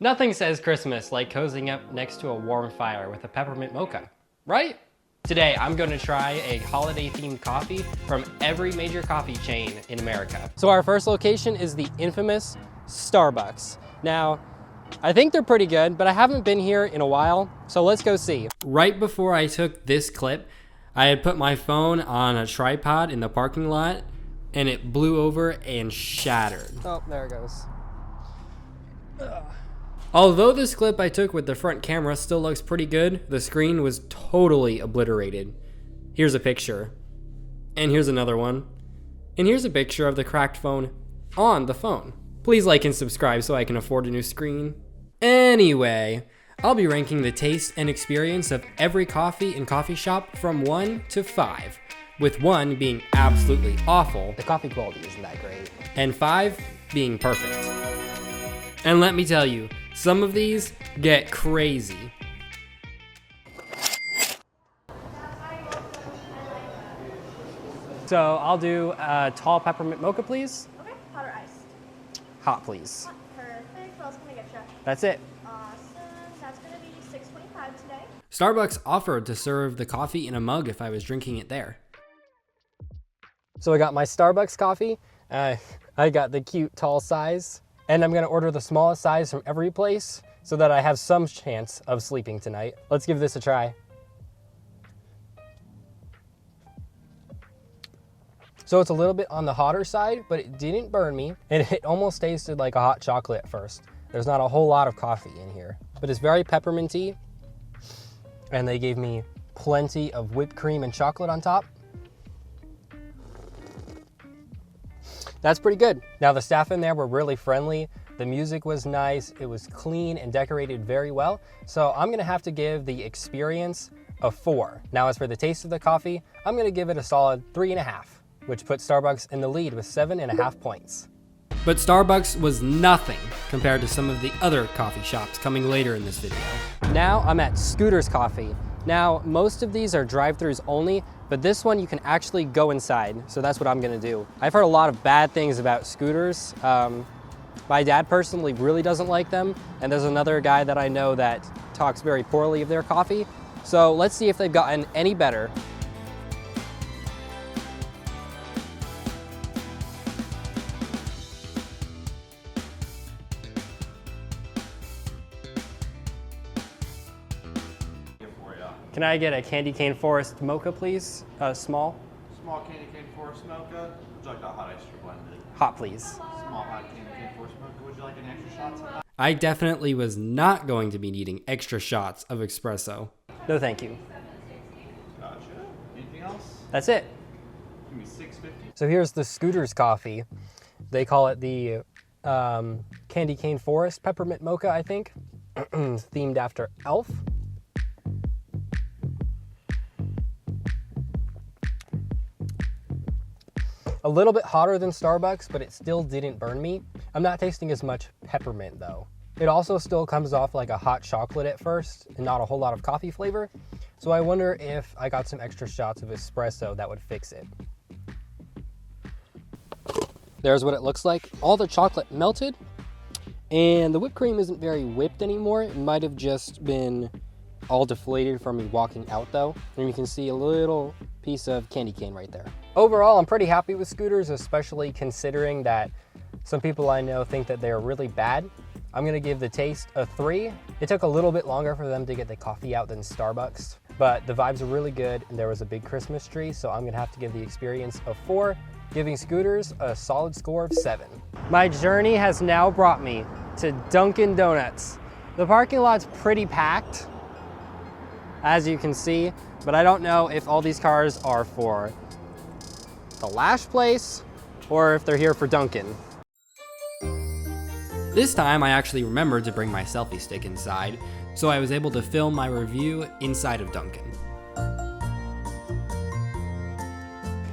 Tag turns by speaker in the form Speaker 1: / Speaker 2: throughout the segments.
Speaker 1: Nothing says Christmas like cozying up next to a warm fire with a peppermint mocha, right? Today, I'm going to try a holiday-themed coffee from every major coffee chain in America. So our first location is the infamous Starbucks. Now, I think they're pretty good, but I haven't been here in a while, so let's go see. Right before I took this clip, I had put my phone on a tripod in the parking lot, and it blew over and shattered. Oh, there it goes. Ugh. Although this clip I took with the front camera still looks pretty good, the screen was totally obliterated. Here's a picture. And here's another one. And here's a picture of the cracked phone on the phone. Please like and subscribe so I can afford a new screen. Anyway, I'll be ranking the taste and experience of every coffee and coffee shop from 1 to 5, with 1 being absolutely awful. The coffee quality isn't that great. And 5 being perfect. And let me tell you, some of these get crazy. So I'll do a tall peppermint mocha, please.
Speaker 2: Okay, hot or iced?
Speaker 1: Hot, please.
Speaker 2: Hot, perfect. What else can I get you?
Speaker 1: That's it.
Speaker 2: Awesome. That's gonna be $6.25 today.
Speaker 1: Starbucks offered to serve the coffee in a mug if I was drinking it there. So I got my Starbucks coffee. I got the cute tall size. And I'm gonna order the smallest size from every place so that I have some chance of sleeping tonight. Let's give this a try. So it's a little bit on the hotter side, but it didn't burn me. And it almost tasted like a hot chocolate at first. There's not a whole lot of coffee in here, but it's very pepperminty. And they gave me plenty of whipped cream and chocolate on top. That's pretty good. Now the staff in there were really friendly. The music was nice. It was clean and decorated very well. So I'm gonna have to give the experience a 4. Now as for the taste of the coffee, I'm gonna give it a solid 3.5, which puts Starbucks in the lead with 7.5 points. But Starbucks was nothing compared to some of the other coffee shops coming later in this video. Now I'm at Scooter's Coffee. Now, most of these are drive-thrus only, but this one you can actually go inside, so that's what I'm gonna do. I've heard a lot of bad things about Scooters. My dad personally really doesn't like them, and there's another guy that I know that talks very poorly of their coffee. So let's see if they've gotten any better. Can I get a candy cane forest mocha, please? Small?
Speaker 3: Small candy cane forest mocha. Would you like that hot iced or blended?
Speaker 1: Hot, please.
Speaker 3: Small hot candy cane forest mocha. Would you like any extra shots of that?
Speaker 1: I definitely was not going to be needing extra shots of espresso. No, thank you.
Speaker 3: Gotcha. Anything else?
Speaker 1: That's it.
Speaker 3: Give me $6.50.
Speaker 1: So here's the Scooter's Coffee. They call it the Candy Cane Forest Peppermint Mocha, I think. Themed after Elf. A little bit hotter than Starbucks, but it still didn't burn me. I'm not tasting as much peppermint though. It also still comes off like a hot chocolate at first and not a whole lot of coffee flavor. So I wonder if I got some extra shots of espresso that would fix it. There's what it looks like. All the chocolate melted and the whipped cream isn't very whipped anymore. It might have just been all deflated from me walking out though. And you can see a little piece of candy cane right there. Overall, I'm pretty happy with Scooters, especially considering that some people I know think that they're really bad. I'm gonna give the taste a 3. It took a little bit longer for them to get the coffee out than Starbucks, but the vibes are really good and there was a big Christmas tree, so I'm gonna have to give the experience a 4, giving Scooters a solid score of 7. My journey has now brought me to Dunkin' Donuts. The parking lot's pretty packed, as you can see, but I don't know if all these cars are for the Lash place or if they're here for Dunkin'. This time I actually remembered to bring my selfie stick inside, so I was able to film my review inside of Dunkin'.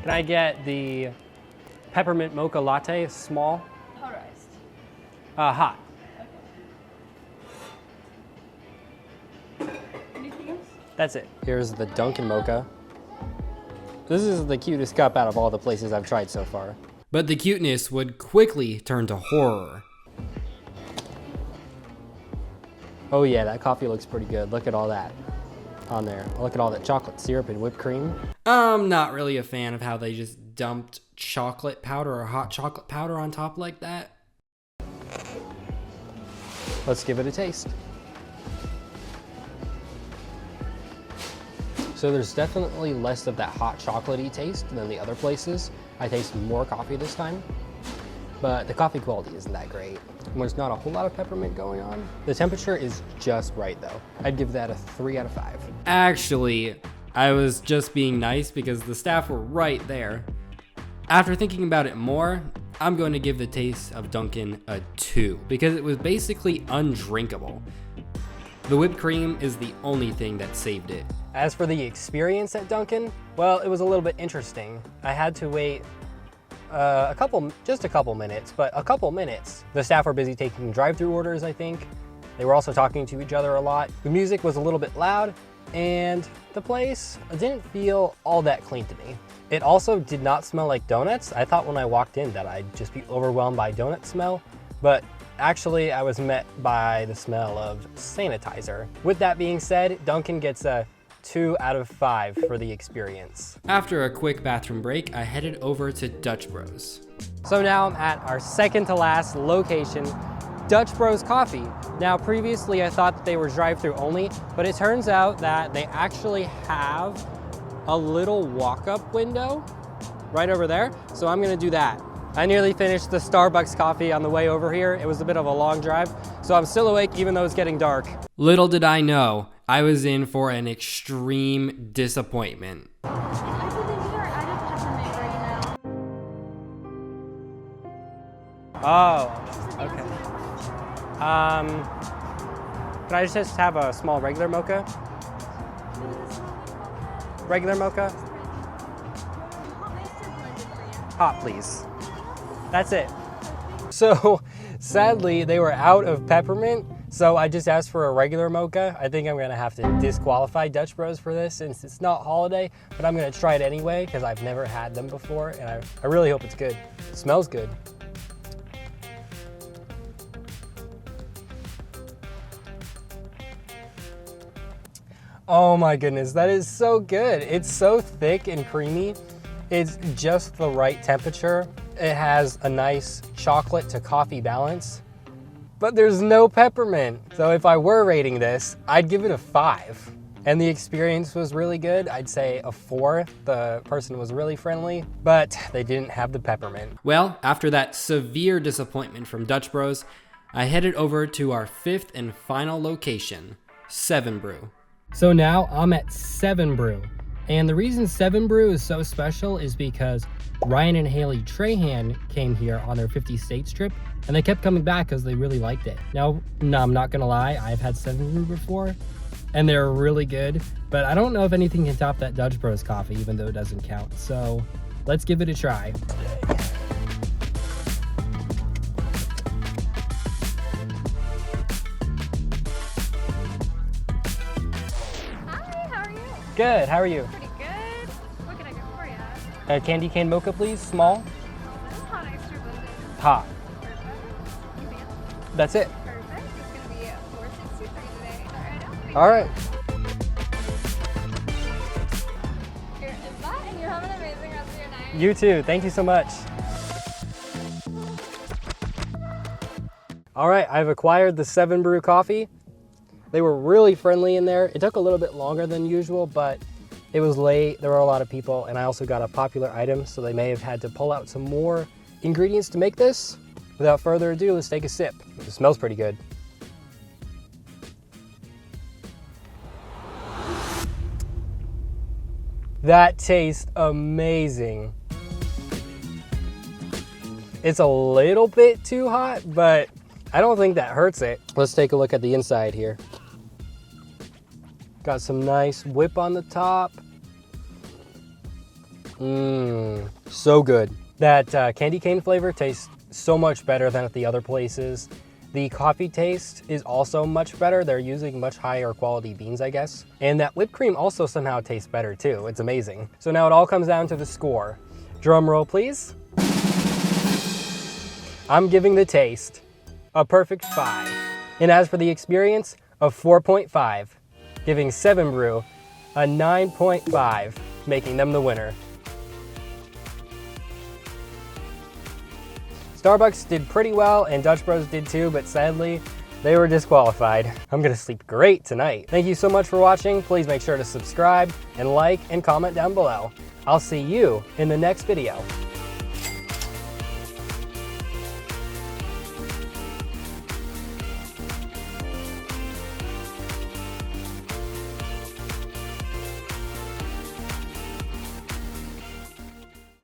Speaker 1: Can I get the peppermint mocha latte, small?
Speaker 2: Hot or iced?
Speaker 1: Hot.
Speaker 2: Anything else?
Speaker 1: That's it. Here's the Dunkin' mocha. This is the cutest cup out of all the places I've tried so far. But the cuteness would quickly turn to horror. Oh yeah, that coffee looks pretty good. Look at all that on there. Look at all that chocolate syrup and whipped cream. I'm not really a fan of how they just dumped chocolate powder or hot chocolate powder on top like that. Let's give it a taste. So there's definitely less of that hot chocolatey taste than the other places. I taste more coffee this time, but the coffee quality isn't that great. There's not a whole lot of peppermint going on. The temperature is just right though. I'd give that a 3 out of 5. Actually, I was just being nice because the staff were right there. After thinking about it more, I'm going to give the taste of Dunkin' a 2 because it was basically undrinkable. The whipped cream is the only thing that saved it. As for the experience at Dunkin', well, it was a little bit interesting. I had to wait just a couple minutes, but a couple minutes. The staff were busy taking drive-through orders, I think. They were also talking to each other a lot. The music was a little bit loud, and the place didn't feel all that clean to me. It also did not smell like donuts. I thought when I walked in that I'd just be overwhelmed by donut smell, but actually I was met by the smell of sanitizer. With that being said, Dunkin' gets a 2 out of 5 for the experience. After a quick bathroom break, I headed over to Dutch Bros. So now I'm at our second to last location, Dutch Bros Coffee. Now previously I thought that they were drive-through only, but it turns out that they actually have a little walk-up window right over there. So I'm gonna do that. I nearly finished the Starbucks coffee on the way over here. It was a bit of a long drive, so I'm still awake even though it's getting dark. Little did I know, I was in for an extreme disappointment.
Speaker 2: I believe we are out of peppermint right now.
Speaker 1: Oh, okay. Can I just have a small regular mocha? Regular mocha? Hot, please. That's it. So, sadly, they were out of peppermint, so I just asked for a regular mocha. I think I'm gonna have to disqualify Dutch Bros for this since it's not holiday, but I'm gonna try it anyway because I've never had them before, and I really hope it's good. It smells good. Oh my goodness, that is so good. It's so thick and creamy. It's just the right temperature. It has a nice chocolate to coffee balance, but there's no peppermint. So if I were rating this, I'd give it a 5. And the experience was really good. I'd say a 4. The person was really friendly, but they didn't have the peppermint. Well, after that severe disappointment from Dutch Bros, I headed over to our 5th and final location, 7 Brew. So now I'm at 7 Brew. And the reason 7 Brew is so special is because Ryan and Haley Trahan came here on their 50 states trip, and they kept coming back because they really liked it. Now, no, I'm not gonna lie, I've had 7 Brew before, and they're really good, but I don't know if anything can top that Dutch Bros coffee, even though it doesn't count. So let's give it a try.
Speaker 2: Hi, how are you?
Speaker 1: Good, how are you?
Speaker 2: Pretty good. What can I get for you?
Speaker 1: A candy cane mocha, please, small.
Speaker 2: Hot extra blended.
Speaker 1: Hot.
Speaker 2: Perfect.
Speaker 1: That's it.
Speaker 2: Perfect. It's gonna be $4.63 today. Alright.
Speaker 1: All right.
Speaker 2: Here is that, and you have an amazing rest of your night.
Speaker 1: You too, thank you so much. All right, I've acquired the 7 Brew coffee. They were really friendly in there. It took a little bit longer than usual, but it was late. There were a lot of people, and I also got a popular item, so they may have had to pull out some more ingredients to make this. Without further ado, let's take a sip. It smells pretty good. That tastes amazing. It's a little bit too hot, but I don't think that hurts it. Let's take a look at the inside here. Got some nice whip on the top. So good. That candy cane flavor tastes so much better than at the other places. The coffee taste is also much better. They're using much higher quality beans, I guess. And that whipped cream also somehow tastes better too. It's amazing. So now it all comes down to the score. Drum roll, please. I'm giving the taste a perfect 5. And as for the experience, of 4.5, giving 7 Brew a 9.5, making them the winner. Starbucks did pretty well and Dutch Bros did too, but sadly, they were disqualified. I'm gonna sleep great tonight. Thank you so much for watching. Please make sure to subscribe and like and comment down below. I'll see you in the next video.